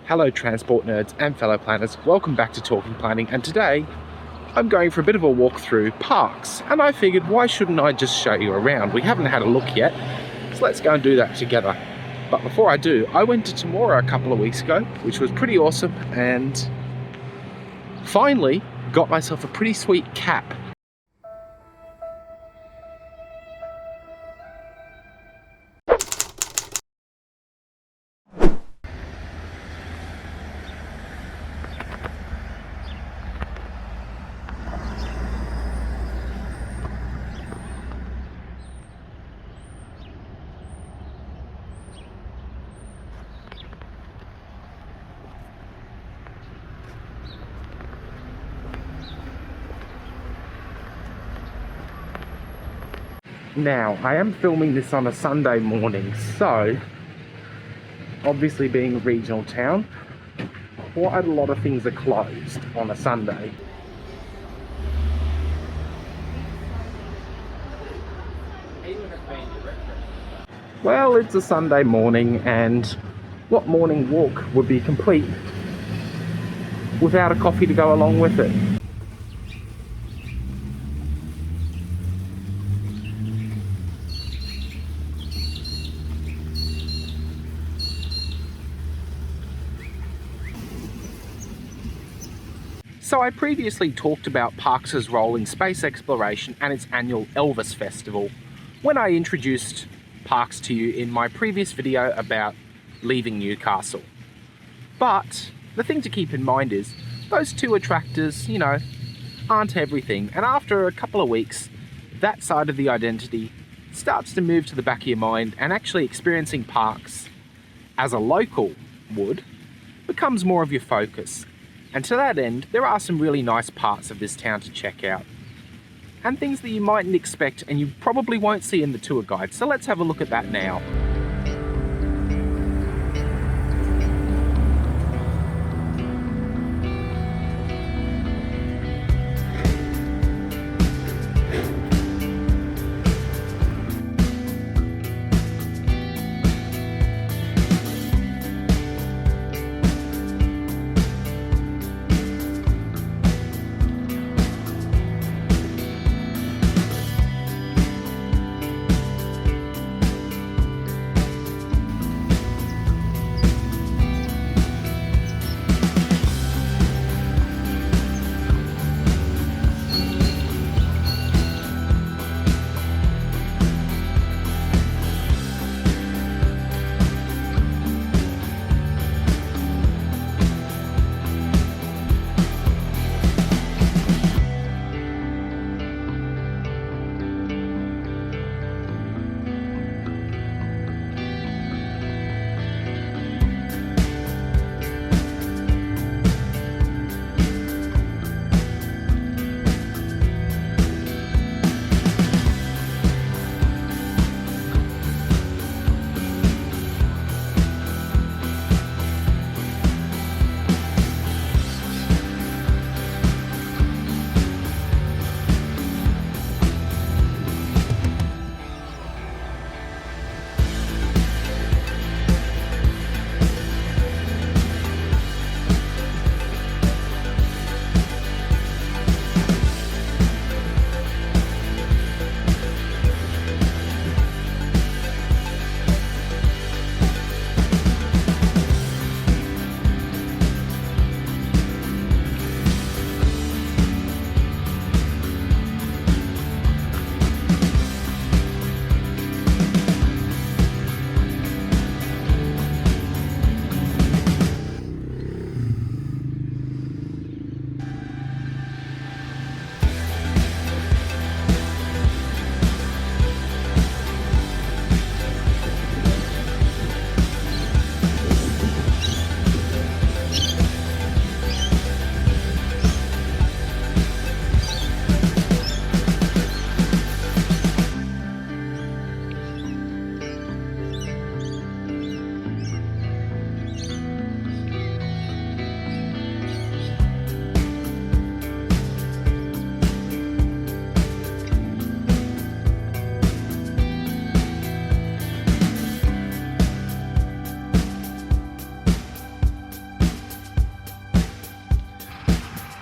Hello transport nerds and fellow planners, welcome back to Talking Planning, and today I'm going for a bit of a walk through parks, and I figured why shouldn't I just show you around? We haven't had a look yet, so let's go and do that together. But before I do, I went to Temora a couple of weeks ago, which was pretty awesome, and finally got myself a pretty sweet cap. Now, I am filming this on a Sunday morning, so obviously being a regional town, quite a lot of things are closed on a Sunday. Well, it's a Sunday morning, and what morning walk would be complete without a coffee to go along with it? So I previously talked about Parks' role in space exploration and its annual Elvis Festival when I introduced Parks to you in my previous video about leaving Newcastle. But the thing to keep in mind is those two attractors, aren't everything, and after a couple of weeks that side of the identity starts to move to the back of your mind, and actually experiencing Parks as a local would becomes more of your focus. And to that end, there are some really nice parts of this town to check out, and things that you mightn't expect and you probably won't see in the tour guide. So let's have a look at that now.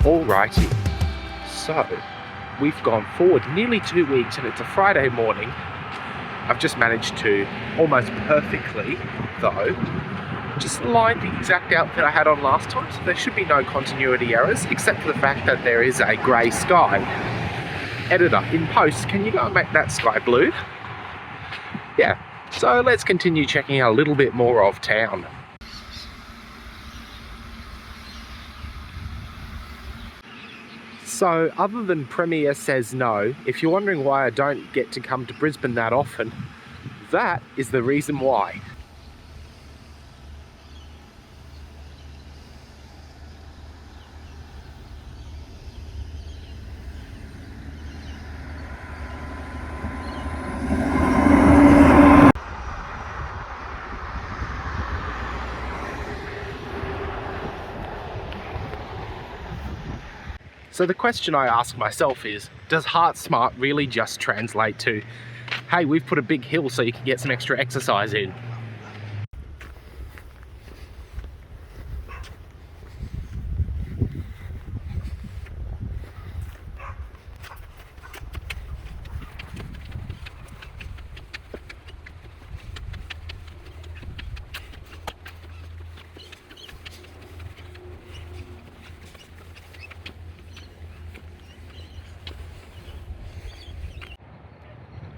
Alrighty, so we've gone forward nearly 2 weeks and it's a Friday morning. I've just managed to, almost perfectly though, just line the exact outfit I had on last time, so there should be no continuity errors, except for the fact that there is a grey sky. Editor, in post, can you go and make that sky blue? Yeah, so let's continue checking out a little bit more of town. So, other than Premier Says No, if you're wondering why I don't get to come to Brisbane that often, that is the reason why. So the question I ask myself is, does Heart Smart really just translate to, hey, we've put a big hill so you can get some extra exercise in?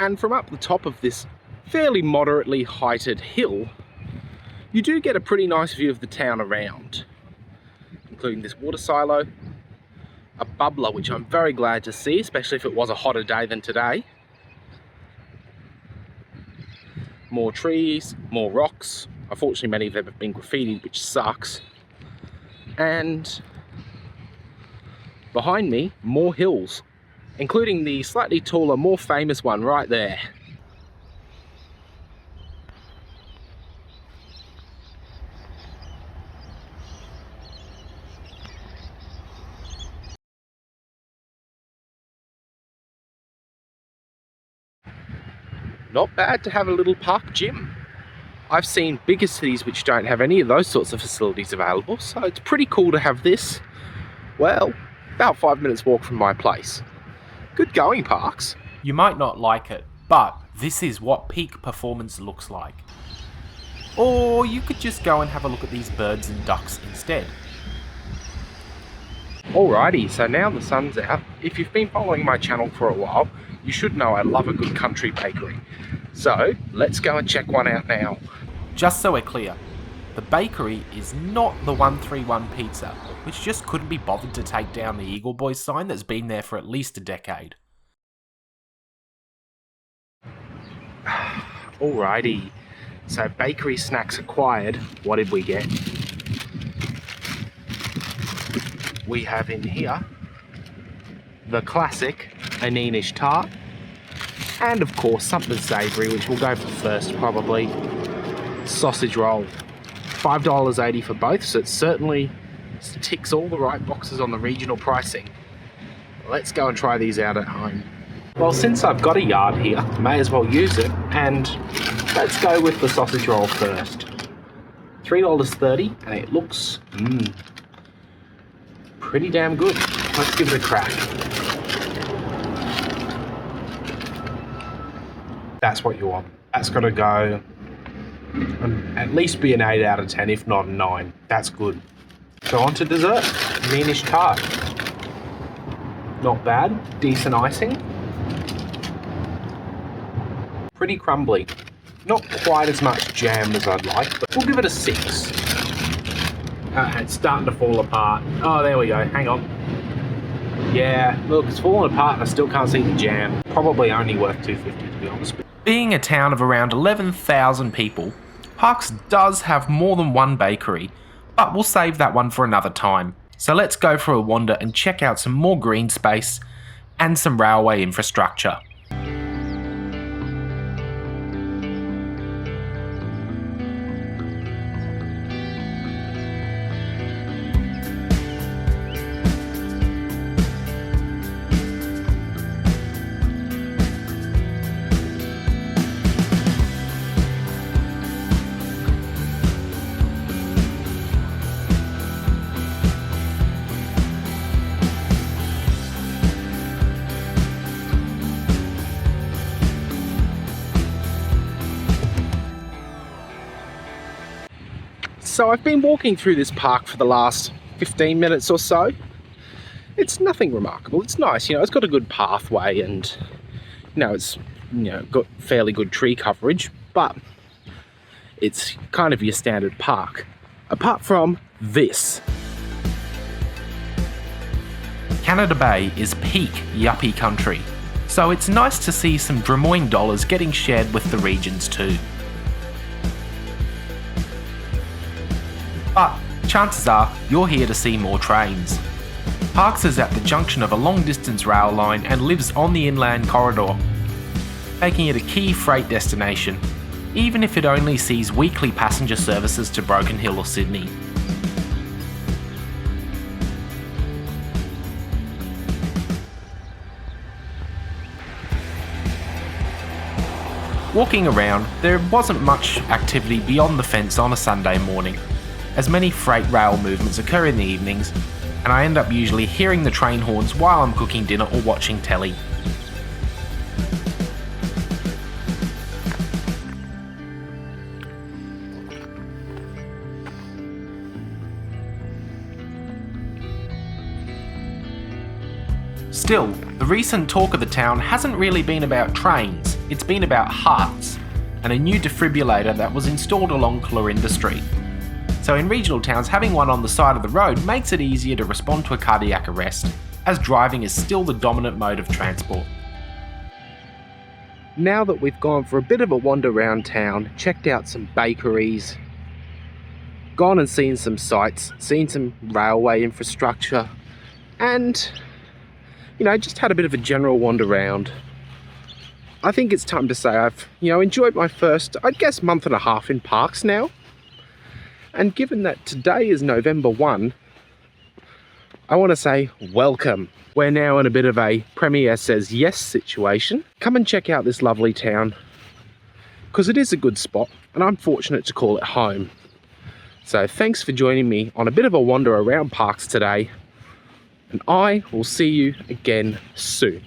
And from up the top of this fairly moderately heighted hill, you do get a pretty nice view of the town around, including this water silo, a bubbler, which I'm very glad to see, especially if it was a hotter day than today. More trees, more rocks. Unfortunately, many of them have been graffitied, which sucks. And behind me, more hills, including the slightly taller, more famous one right there. Not bad to have a little park gym. I've seen bigger cities which don't have any of those sorts of facilities available, so it's pretty cool to have this, well, about 5 minutes walk from my place. Good going, Parks. You might not like it, but this is what peak performance looks like. Or you could just go and have a look at these birds and ducks instead. Alrighty, so now the sun's out. If you've been following my channel for a while, you should know I love a good country bakery. So, let's go and check one out now. Just so we're clear, the bakery is not the 131 Pizza, which just couldn't be bothered to take down the Eagle Boys sign that's been there for at least a decade. Alrighty, so bakery snacks acquired. What did we get? We have in here the classic Aninish tart, and of course something savoury, which we'll go for first probably. Sausage roll. $5.80 for both, so it certainly ticks all the right boxes on the regional pricing. Let's go and try these out at home. Well, since I've got a yard here, may as well use it, and let's go with the sausage roll first. $3.30, and it looks pretty damn good. Let's give it a crack. That's what you want. That's got to go at least be an 8 out of 10, if not a 9. That's good. So on to dessert. Meanish tart. Not bad. Decent icing. Pretty crumbly. Not quite as much jam as I'd like, but we'll give it a 6. It's starting to fall apart. Oh, there we go. Hang on. Yeah, look, it's falling apart and I still can't see the jam. Probably only worth $2.50 to be honest. Being a town of around 11,000 people, Parkes does have more than one bakery, but we'll save that one for another time. So let's go for a wander and check out some more green space and some railway infrastructure. So I've been walking through this park for the last 15 minutes or so. It's nothing remarkable. It's nice, it's got a good pathway and it's got fairly good tree coverage, but it's kind of your standard park. Apart from this. Canada Bay is peak yuppie country, so it's nice to see some Drummoyne dollars getting shared with the regions too. But chances are you're here to see more trains. Parkes is at the junction of a long-distance rail line and lives on the inland corridor, making it a key freight destination, even if it only sees weekly passenger services to Broken Hill or Sydney. Walking around, there wasn't much activity beyond the fence on a Sunday morning, as many freight rail movements occur in the evenings, and I end up usually hearing the train horns while I'm cooking dinner or watching telly. Still, the recent talk of the town hasn't really been about trains, it's been about hearts, and a new defibrillator that was installed along Clorinda Street. So in regional towns, having one on the side of the road makes it easier to respond to a cardiac arrest, as driving is still the dominant mode of transport. Now that we've gone for a bit of a wander around town, checked out some bakeries, gone and seen some sights, seen some railway infrastructure, and just had a bit of a general wander around, I think it's time to say I've enjoyed my first, month and a half in Parkes now. And given that today is November 1, I want to say welcome. We're now in a bit of a Premier Says Yes situation. Come and check out this lovely town, because it is a good spot and I'm fortunate to call it home. So thanks for joining me on a bit of a wander around Parkes today, and I will see you again soon.